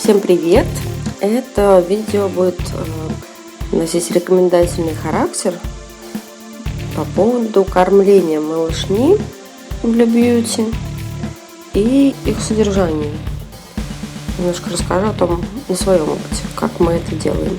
Всем привет! Это видео будет носить рекомендательный характер по поводу кормления малышни для бьюти и их содержания. Немножко расскажу о том на своем опыте, как мы это делаем.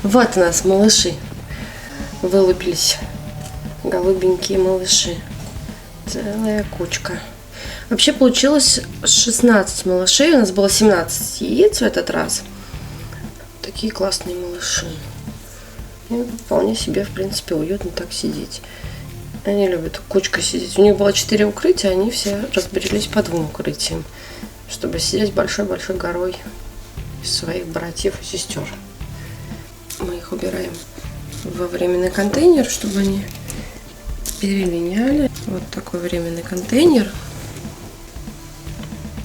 Вот у нас малыши вылупились, голубенькие малыши, целая кучка. Вообще получилось 16 малышей, у нас было 17 яиц в этот раз. Такие классные малыши. И вполне себе, в принципе, уютно так сидеть. Они любят кучкой сидеть. У них было 4 укрытия, они все разбрелись по 2 укрытиям, чтобы сидеть большой-большой горой из своих братьев и сестер. Мы их убираем во временный контейнер, чтобы они перелиняли. Вот такой временный контейнер.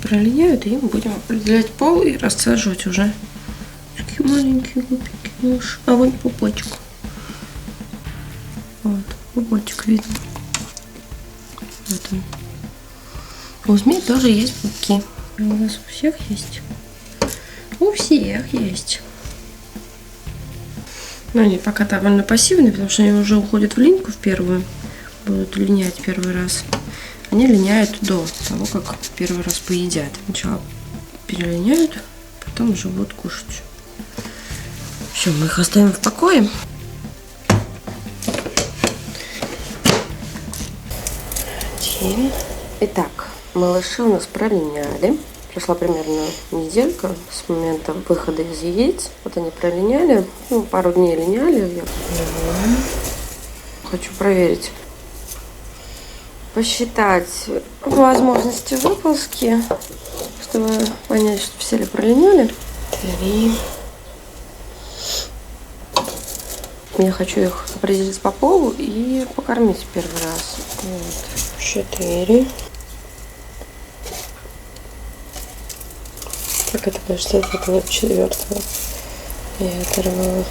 Пролиняют, и им будем определять пол и рассаживать уже. Такие маленькие губики малыши. А вон пупочек. Вот, пупочек видно. Вот он. У змей тоже есть пупки. У вас у всех есть? У всех есть. Но они пока довольно пассивные, потому что они уже уходят в линьку в первую. Будут линять первый раз. Они линяют до того, как первый раз поедят. Сначала перелиняют, потом уже будут кушать. Все, мы их оставим в покое. Итак, малыши у нас пролиняли. Прошла примерно неделька с момента выхода из яиц. Вот они пролиняли. Пару дней линяли. Я хочу проверить, посчитать возможности выползки, чтобы понять, что все ли пролиняли. 3. Я хочу их определить по полу и покормить первый раз. Вот. 4. Как это кажется, это вот 4-го я оторвала.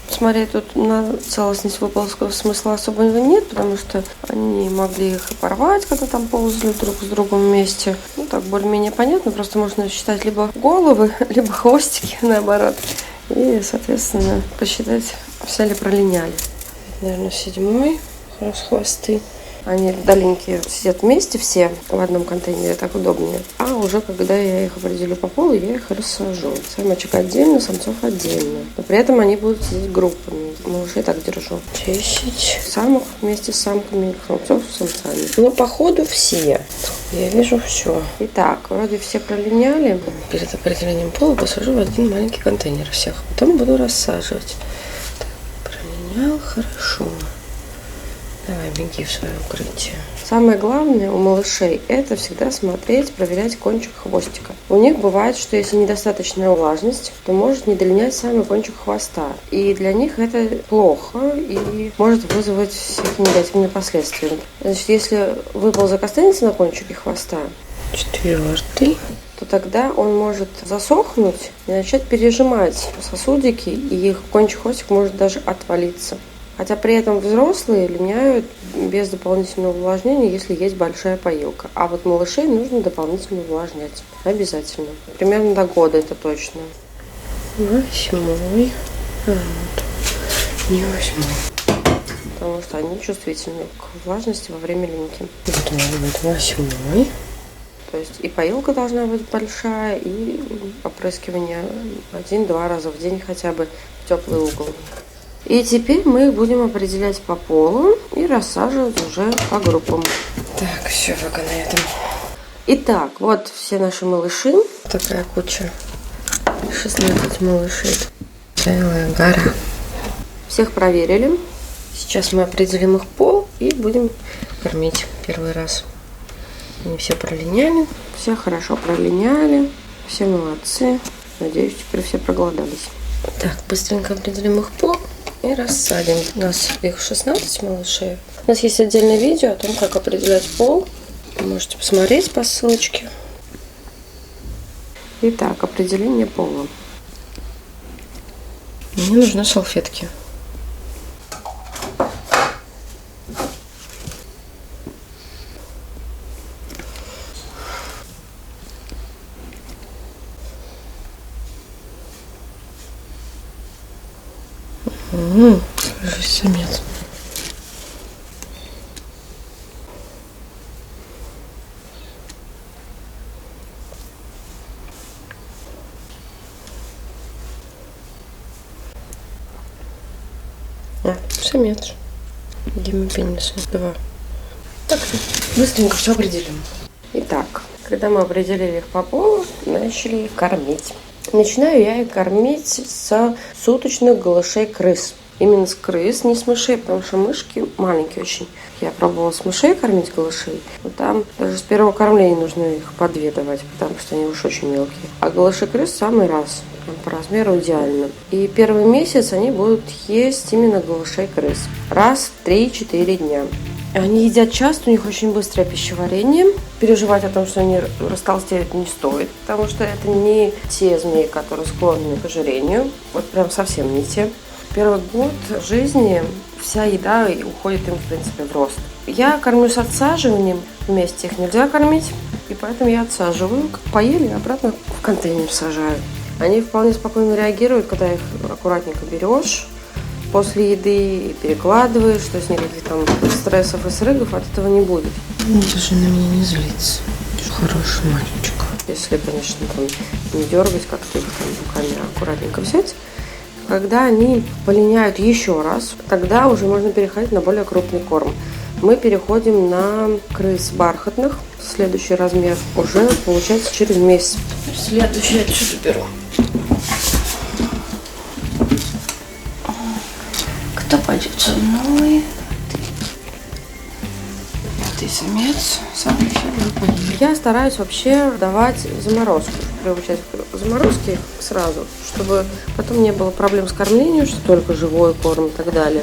Смотреть тут на целостность выползков смысла особого нет, потому что они могли их и порвать, когда там ползали друг с другом вместе. Ну, так более-менее понятно, просто можно считать либо головы, либо хвостики, наоборот. И, соответственно, посчитать, все ли пролиняли. Это, наверное, 7-й, раз хвосты. Они вдаленькие сидят вместе все в одном контейнере, так удобнее. А уже когда я их определю по полу, я их рассажу. Самочек отдельно, самцов отдельно. Но при этом они будут сидеть группами. Малышей так держу. 10 самок вместе с самками, самцов с самцами. Но по ходу все. Я вижу все. Итак, вроде все пролиняли. Перед определением пола посажу в один маленький контейнер всех. Потом буду рассаживать. Так, пролинял, хорошо. Давай, беги в свое укрытие. Самое главное у малышей – это всегда смотреть, проверять кончик хвостика. У них бывает, что если недостаточная влажность, то может не долинять самый кончик хвоста. И для них это плохо и может вызвать всякие негативные последствия. Значит, если выползок останется на кончике хвоста, 4-й, то тогда он может засохнуть и начать пережимать сосудики, и их кончик хвостик может даже отвалиться. Хотя при этом взрослые линяют без дополнительного увлажнения, если есть большая поилка. А вот малышей нужно дополнительно увлажнять. Обязательно. Примерно до года, это точно. 8-й. Вот. Не 8-й. Потому что они чувствительны к влажности во время линьки. Вот у нас будет 8-й. То есть и поилка должна быть большая, и опрыскивание 1-2 раза в день хотя бы в теплый угол. И теперь мы их будем определять по полу и рассаживать уже по группам. Так, все, пока на этом. Итак, вот все наши малыши. Такая куча. 16 малышей. Целая гора. Всех проверили. Сейчас мы определим их пол и будем кормить. первый раз. Они все пролиняли. Все хорошо пролиняли. Все молодцы. Надеюсь, теперь все проголодались. Так, быстренько определим их пол и рассадим. У нас их 16 малышей. У нас есть отдельное видео о том, как определять пол. Вы можете посмотреть по ссылочке. Итак, определение пола. Мне нужны салфетки. Самец. Самец. Гемопенисы 2. Так, быстренько все определим. Итак, когда мы определили их по полу, начали их кормить. Начинаю я их кормить с суточных голышей крыс. Именно с крыс, не с мышей, потому что мышки маленькие очень. Я пробовала с мышей кормить голышей. Но там даже с первого кормления нужно их по 2 давать, потому что они уж очень мелкие. А голыши крыс в самый раз. По размеру идеально. И первый месяц они будут есть именно голышей крыс. Раз в 3-4 дня. Они едят часто, у них очень быстрое пищеварение. Переживать о том, что они растолстеют, не стоит, потому что это не те змеи, которые склонны к ожирению. Вот прям совсем не те. Первый год жизни вся еда уходит им, в принципе, в рост. Я кормлю с отсаживанием. Вместе их нельзя кормить, и поэтому я отсаживаю. Как поели, обратно в контейнер сажаю. Они вполне спокойно реагируют, когда их аккуратненько берешь после еды и перекладываешь, то есть никаких там стрессов и срыгов от этого не будет. Даже на меня не злится. Хороший мальчик. Если, конечно, там не дергать, как-то их там руками аккуратненько взять. Когда они полиняют еще раз, тогда уже можно переходить на более крупный корм. Мы переходим на крыс бархатных. Следующий размер уже получается через месяц. Следующий отсюда беру. Кто пойдет со мной? Ты самец, самый первый. Я стараюсь вообще давать заморозку, приучать к заморозке сразу, чтобы потом не было проблем с кормлением, что только живой корм и так далее.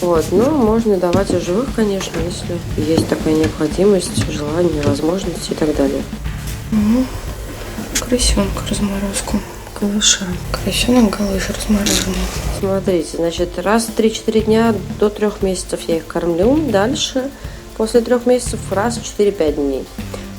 Вот, но можно давать и живых, конечно, если есть такая необходимость, желание, возможность и так далее. Крысенка разморозку. Голыша. Крысенок, голыш размороженный. Смотрите, значит, раз в 3-4 дня до 3 месяцев я их кормлю. Дальше, после 3 месяцев, раз в 4-5 дней.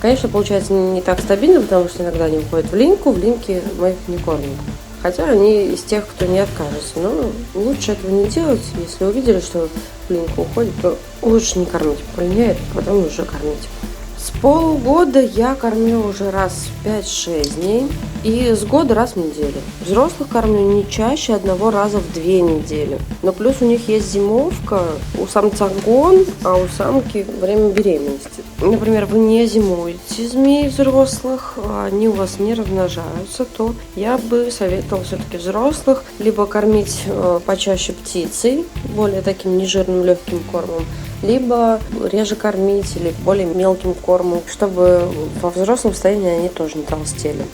Конечно, получается не так стабильно, потому что иногда они уходят в линьку. В линьке мы их не кормим. Хотя они из тех, кто не откажется. Но лучше этого не делать. Если увидели, что в линьку уходит, то лучше не кормить. Полиняет, потом уже кормить. С полугода я кормлю уже раз в 5-6 дней. И с года раз в неделю. Взрослых кормлю не чаще 1 раза в 2 недели. Но плюс у них есть зимовка. У самца гон, а у самки время беременности. Например, вы не зимуете змей взрослых, они у вас не размножаются, то я бы советовала все-таки взрослых либо кормить почаще птицей, более таким нежирным легким кормом, либо реже кормить или более мелким кормом, чтобы во взрослом состоянии они тоже не толстели.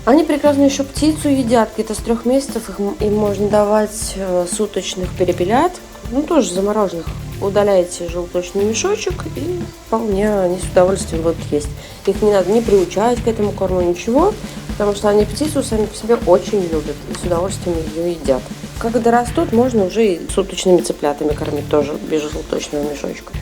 Они прекрасно еще птицу едят, где-то с 3 месяцев им можно давать суточных перепелят, тоже замороженных. Удаляете желточный мешочек и вполне они с удовольствием будут есть. Их не надо не приучать к этому корму, ничего, потому что они птицу сами по себе очень любят и с удовольствием ее едят. Когда растут, можно уже и суточными цыплятами кормить тоже без желточного мешочка.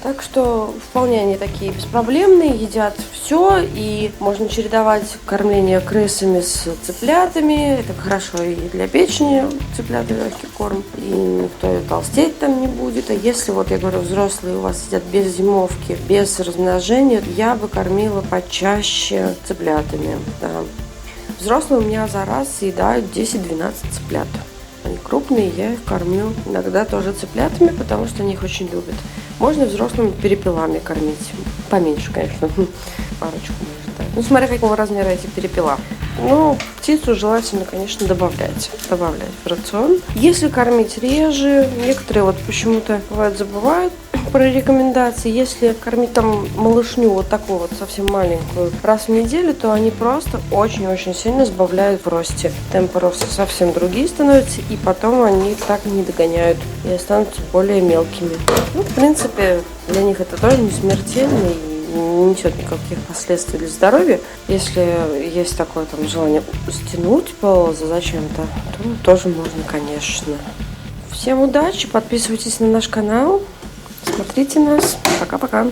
Так что вполне они такие беспроблемные, едят все, и можно чередовать кормление крысами с цыплятами. Это хорошо и для печени, цыплята легкий корм, и никто толстеть там не будет. А если, вот я говорю, взрослые у вас сидят без зимовки, без размножения, я бы кормила почаще цыплятами. Да. Взрослые у меня за раз съедают 10-12 цыплят. Они крупные, я их кормлю иногда тоже цыплятами, потому что они их очень любят. Можно взрослыми перепелами кормить. Поменьше, конечно. Парочку можно дать. Смотря какого размера эти перепела. Птицу желательно, конечно, добавлять в рацион. Если кормить реже, некоторые почему-то бывает забывают про рекомендации. Если кормить там малышню вот такую вот совсем маленькую раз в неделю, то они просто очень-очень сильно сбавляют в росте. Темпы роста совсем другие становятся, и потом они так не догоняют и останутся более мелкими. Ну, в принципе, для них это тоже не смертельно и не несет никаких последствий для здоровья. Если есть такое там желание стянуть пол зачем-то, то тоже можно, конечно. Всем удачи, подписывайтесь на наш канал, смотрите нас. Пока-пока.